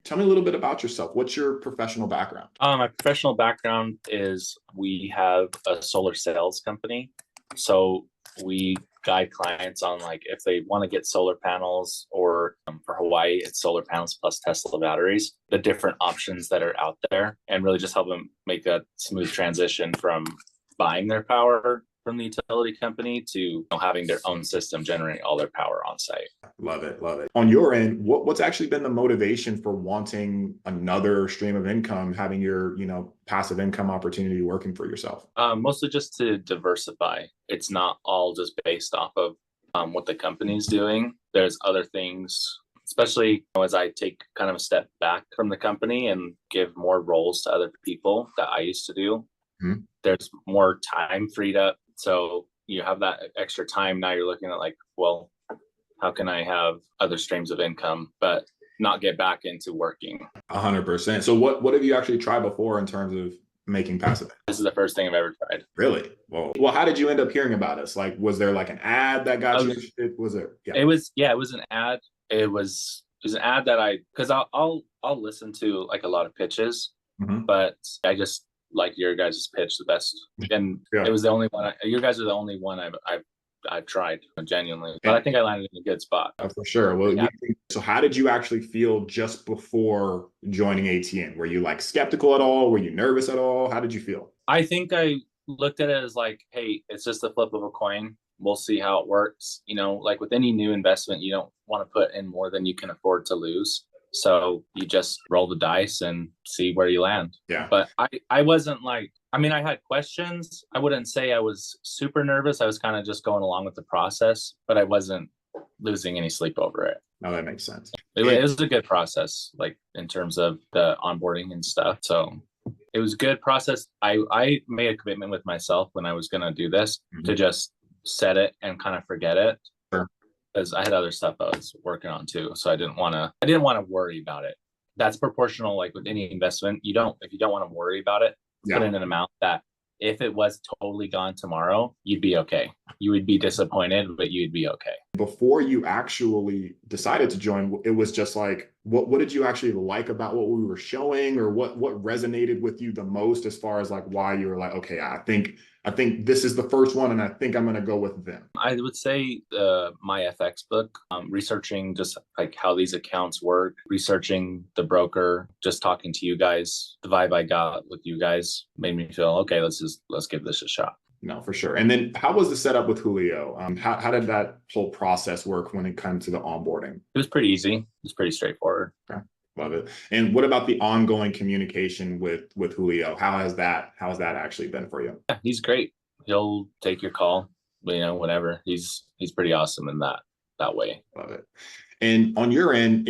tell me a little bit about yourself. What's your professional background? My professional background is we have a solar sales company. So we guide clients on like if they want to get solar panels or for Hawaii, it's solar panels plus Tesla batteries, the different options that are out there, and really just help them make that smooth transition from buying their power from the utility company to having their own system generate all their power on site. Love it. Love it. On your end, what's actually been the motivation for wanting another stream of income, having your, passive income opportunity working for yourself? Mostly just to diversify. It's not all just based off of what the company's doing. There's other things, especially as I take kind of a step back from the company and give more roles to other people that I used to do. Mm-hmm. There's more time freed up. So you have that extra time. Now you're looking at like, well, how can I have other streams of income, but not get back into working? 100%. So what have you actually tried before in terms of making passive? This is the first thing I've ever tried. Really? Well, how did you end up hearing about us? Like, was there like an ad that got you interested? Was it? Yeah. It was an ad. It was an ad that because I'll listen to like a lot of pitches, mm-hmm. but I just like your guys' pitch the best, and it was the only one. You guys are the only one I've tried genuinely, but I think I landed in a good spot. For sure. Well, so how did you actually feel just before joining ATN? Were you like skeptical at all? Were you nervous at all? How did you feel? I think I looked at it as like, hey, it's just a flip of a coin. We'll see how it works. Like with any new investment, you don't want to put in more than you can afford to lose. So you just roll the dice and see where you land. Yeah. But I wasn't like, I had questions. I wouldn't say I was super nervous. I was kind of just going along with the process, but I wasn't losing any sleep over it. No, that makes sense. It was a good process, like in terms of the onboarding and stuff. So it was a good process. I made a commitment with myself when I was going to do this, mm-hmm. to just set it and kind of forget it. Sure. Because I had other stuff I was working on too. So I didn't want to worry about it. That's proportional. Like with any investment, if you don't want to worry about it, put in an amount that if it was totally gone tomorrow, you'd be okay. You would be disappointed, but you'd be okay. Before you actually decided to join, it was just like, what did you actually like about what we were showing, or what resonated with you the most as far as like why you were like, okay, I think this is the first one and I think I'm going to go with them? I would say my FX book, researching just like how these accounts work, researching the broker, just talking to you guys, the vibe I got with you guys made me feel, okay, let's give this a shot. No, for sure. And then how was the setup with Julio? How did that whole process work when it comes to the onboarding? It was pretty easy. It was pretty straightforward. Okay. Love it. And what about the ongoing communication with Julio? How has that actually been for you? Yeah, he's great. He'll take your call, whatever. He's pretty awesome in that way. Love it. And on your end,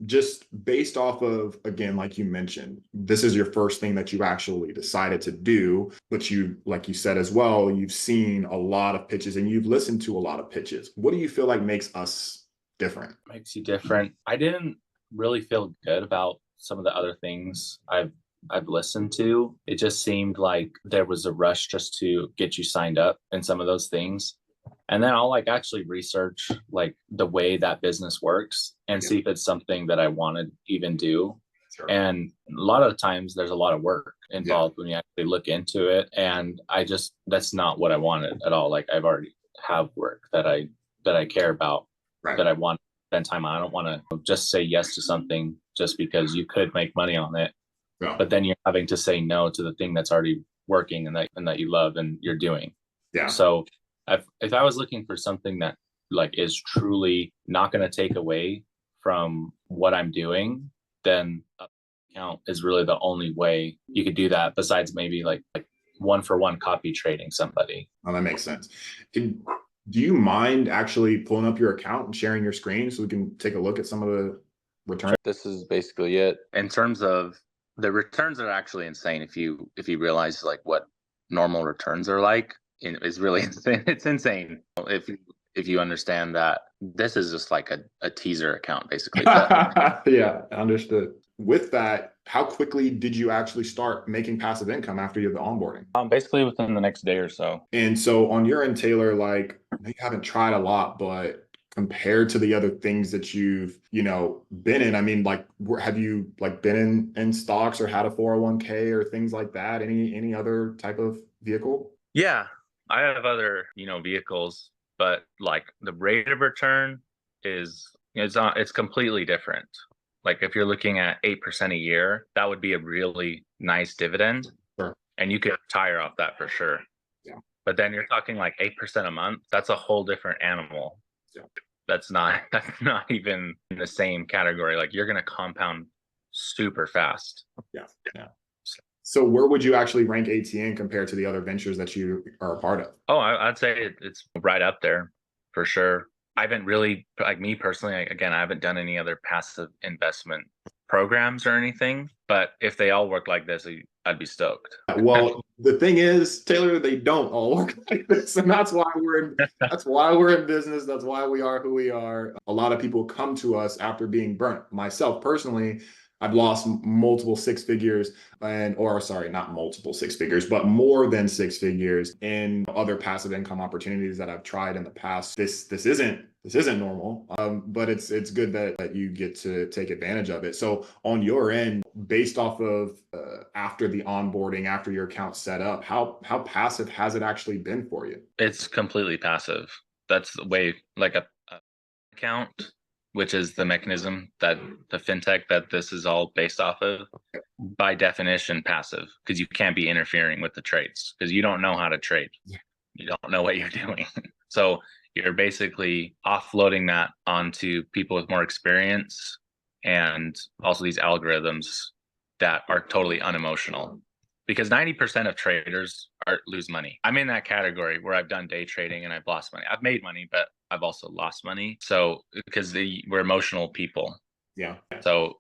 just based off of, again, like you mentioned, this is your first thing that you actually decided to do, but you, like you said as well, you've seen a lot of pitches and you've listened to a lot of pitches. What do you feel like makes us different? Makes you different. I didn't really feel good about some of the other things I've listened to. It just seemed like there was a rush just to get you signed up in some of those things. And then I'll like actually research like the way that business works and see if it's something that I want to even do. Sure. And a lot of the times there's a lot of work involved when you actually look into it. And that's not what I wanted at all. Like I've already have work that I care about, right, that I want to spend time on. I don't want to just say yes to something just because you could make money on it. Yeah. But then you're having to say no to the thing that's already working and that you love and you're doing. Yeah. So if I was looking for something that like is truly not going to take away from what I'm doing, then account is really the only way you could do that, besides maybe like one-for-one copy trading somebody. Oh, that makes sense. Do you mind actually pulling up your account and sharing your screen so we can take a look at some of the returns? This is basically it. In terms of the returns are actually insane. If you realize like what normal returns are like, it's really insane. It's insane if you understand that this is just like a teaser account, basically. Yeah, understood. With that, how quickly did you actually start making passive income after you had the onboarding? Basically within the next day or so. And so on your end, Taylor, like, I know you haven't tried a lot, but compared to the other things that you've, been in? I mean, like, have you like been in stocks or had a 401k or things like that? Any other type of vehicle? Yeah, I have other, vehicles, but like the rate of return is it's completely different. Like if you're looking at 8% a year, that would be a really nice dividend, Sure. and you could retire off that for sure. Yeah. But then you're talking like 8% a month. That's a whole different animal. Yeah. That's not even in the same category. Like you're gonna compound super fast. Yeah. Yeah. So where would you actually rank ATN compared to the other ventures that you are a part of? Oh, I'd say it's right up there for sure. I haven't really, like me personally, again, I haven't done any other passive investment programs or anything. But if they all work like this, I'd be stoked. Well, the thing is, Taylor, they don't all work like this, and that's why we're in business. That's why we are who we are. A lot of people come to us after being burnt. Myself personally, I've lost multiple six figures, or sorry, not multiple six figures, but more than six figures in other passive income opportunities that I've tried in the past. This isn't normal, but it's good that you get to take advantage of it. So on your end, based off of after the onboarding, after your account set up, how passive has it actually been for you? It's completely passive. That's the way, like a account, which is the mechanism that the fintech that this is all based off of, by definition, passive, because you can't be interfering with the trades because you don't know how to trade. You don't know what you're doing. So you're basically offloading that onto people with more experience, and also these algorithms that are totally unemotional, because 90% of traders lose money. I'm in that category where I've done day trading and I've lost money. I've made money, but I've also lost money. So because we're emotional people. Yeah. So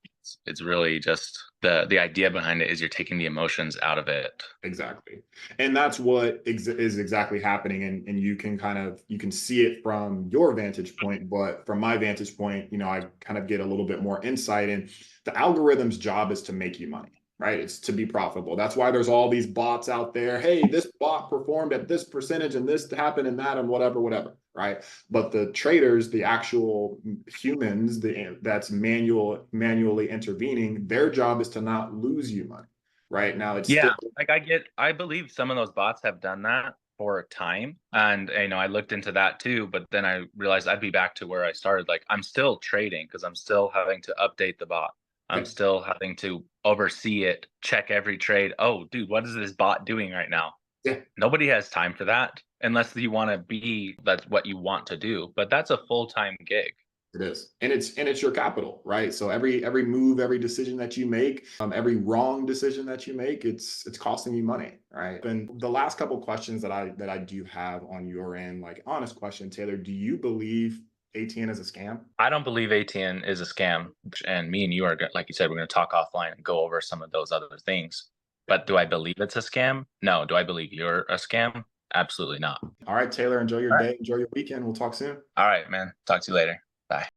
it's really just the idea behind it is you're taking the emotions out of it. Exactly. And that's what is exactly happening. And you can see it from your vantage point, but from my vantage point, I kind of get a little bit more insight. And the algorithm's job is to make you money, right? It's to be profitable. That's why there's all these bots out there. Hey, this bot performed at this percentage and this happened and that and whatever, right? But the traders, the actual humans, that's manually intervening, their job is to not lose you money. Right now, it's Yeah, still like I believe some of those bots have done that for a time. And I looked into that too, but then I realized I'd be back to where I started. Like I'm still trading because I'm still having to update the bot. I'm yeah, still having to oversee it, check every trade. Oh, dude, what is this bot doing right now? yeah. Nobody has time for that unless you want to be that's what you want to do. But that's a full-time gig. It is, and it's your capital, right? So every move, every decision that you make, every wrong decision that you make, it's costing you money, right? And the last couple questions that I do have on your end, like honest question, Taylor, do you believe ATN is a scam? I don't believe ATN is a scam. And me and you are, like you said, we're going to talk offline and go over some of those other things. But do I believe it's a scam? No. Do I believe you're a scam? Absolutely not. All right, Taylor, enjoy your All right. day, enjoy your weekend. We'll talk soon. All right, man. Talk to you later. Bye.